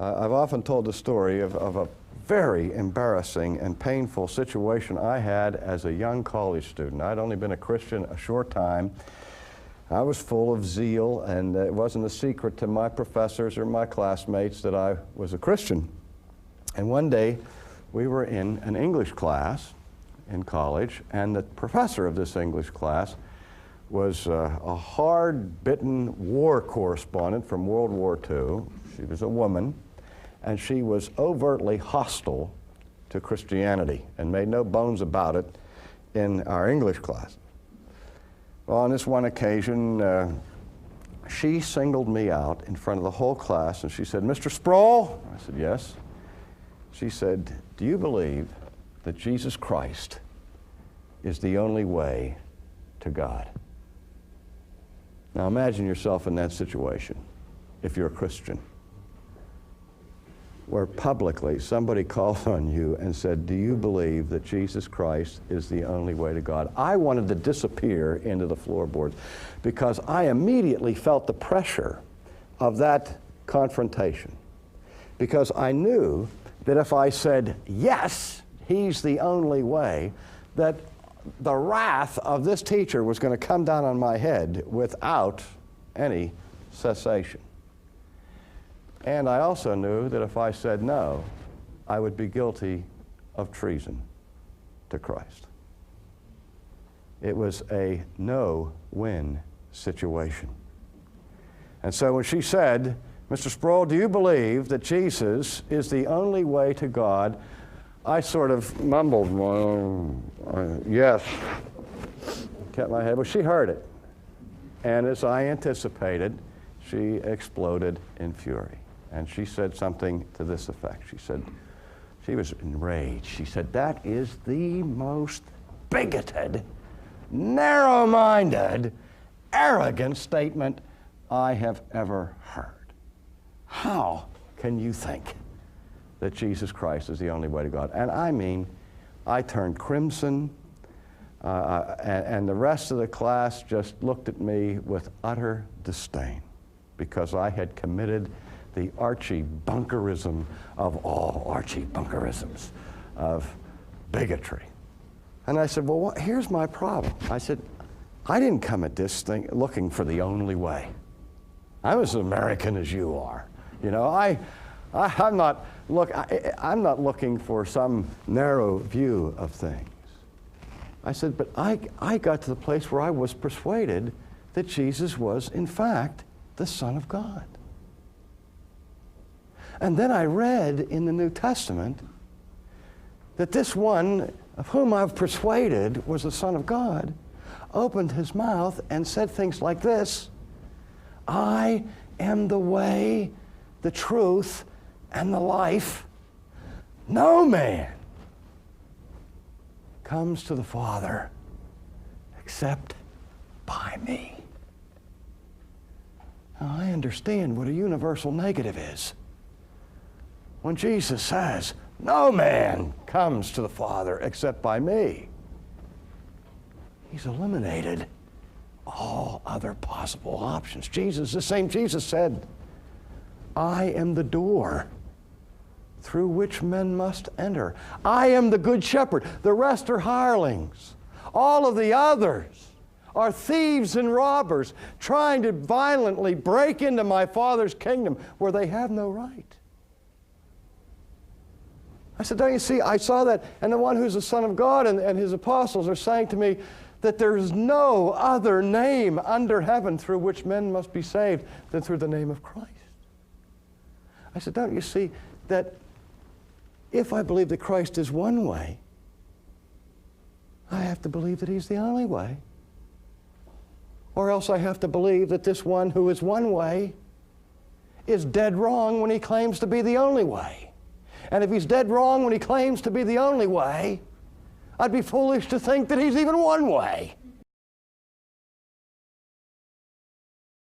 I've often told the story of a very embarrassing and painful situation I had as a young college student. I'd only been a Christian a short time. I was full of zeal, and it wasn't a secret to my professors or my classmates that I was a Christian. And one day, we were in an English class in college, and the professor of this English class was a hard-bitten war correspondent from World War II. She was a woman, and she was overtly hostile to Christianity and made no bones about it in our English class. Well, on this one occasion, she singled me out in front of the whole class, and she said, "Mr. Sproul?" I said, "Yes." She said, "Do you believe that Jesus Christ is the only way to God?" Now imagine yourself in that situation, if you're a Christian, where publicly somebody called on you and said, "Do you believe that Jesus Christ is the only way to God?" I wanted to disappear into the floorboards because I immediately felt the pressure of that confrontation, because I knew that if I said, "Yes, he's the only way," that the wrath of this teacher was going to come down on my head without any cessation. And I also knew that if I said no, I would be guilty of treason to Christ. It was a no-win situation. And so when she said, "Mr. Sproul, do you believe that Jesus is the only way to God?" I sort of mumbled, "Well, yes," kept my head. Well, she heard it. And as I anticipated, she exploded in fury. And she said something to this effect. She was enraged. She said, "That is the most bigoted, narrow-minded, arrogant statement I have ever heard. How can you think that Jesus Christ is the only way to God?" And I mean, I turned crimson, and the rest of the class just looked at me with utter disdain, because I had committed the archie-bunkerism of all archie-bunkerisms of bigotry. And I said, "Well, here's my problem." I said, "I didn't come at this thing looking for the only way. I'm as American as you are. You know, I'm not looking for some narrow view of things." I said, "But I got to the place where I was persuaded that Jesus was, in fact, the Son of God. And then I read in the New Testament that this one of whom I've persuaded was the Son of God opened his mouth and said things like this: 'I am the way, the truth, and the life. No man comes to the Father except by me.'" Now, I understand what a universal negative is. When Jesus says, "No man comes to the Father except by me," he's eliminated all other possible options. The same Jesus said, "I am the door through which men must enter. I am the good shepherd. The rest are hirelings. All of the others are thieves and robbers trying to violently break into my Father's kingdom where they have no right." I said, "Don't you see, I saw that, and the one who's the Son of God and his apostles are saying to me that there is no other name under heaven through which men must be saved than through the name of Christ." I said, "Don't you see that if I believe that Christ is one way, I have to believe that he's the only way. Or else I have to believe that this one who is one way is dead wrong when he claims to be the only way. And if he's dead wrong when he claims to be the only way, I'd be foolish to think that he's even one way."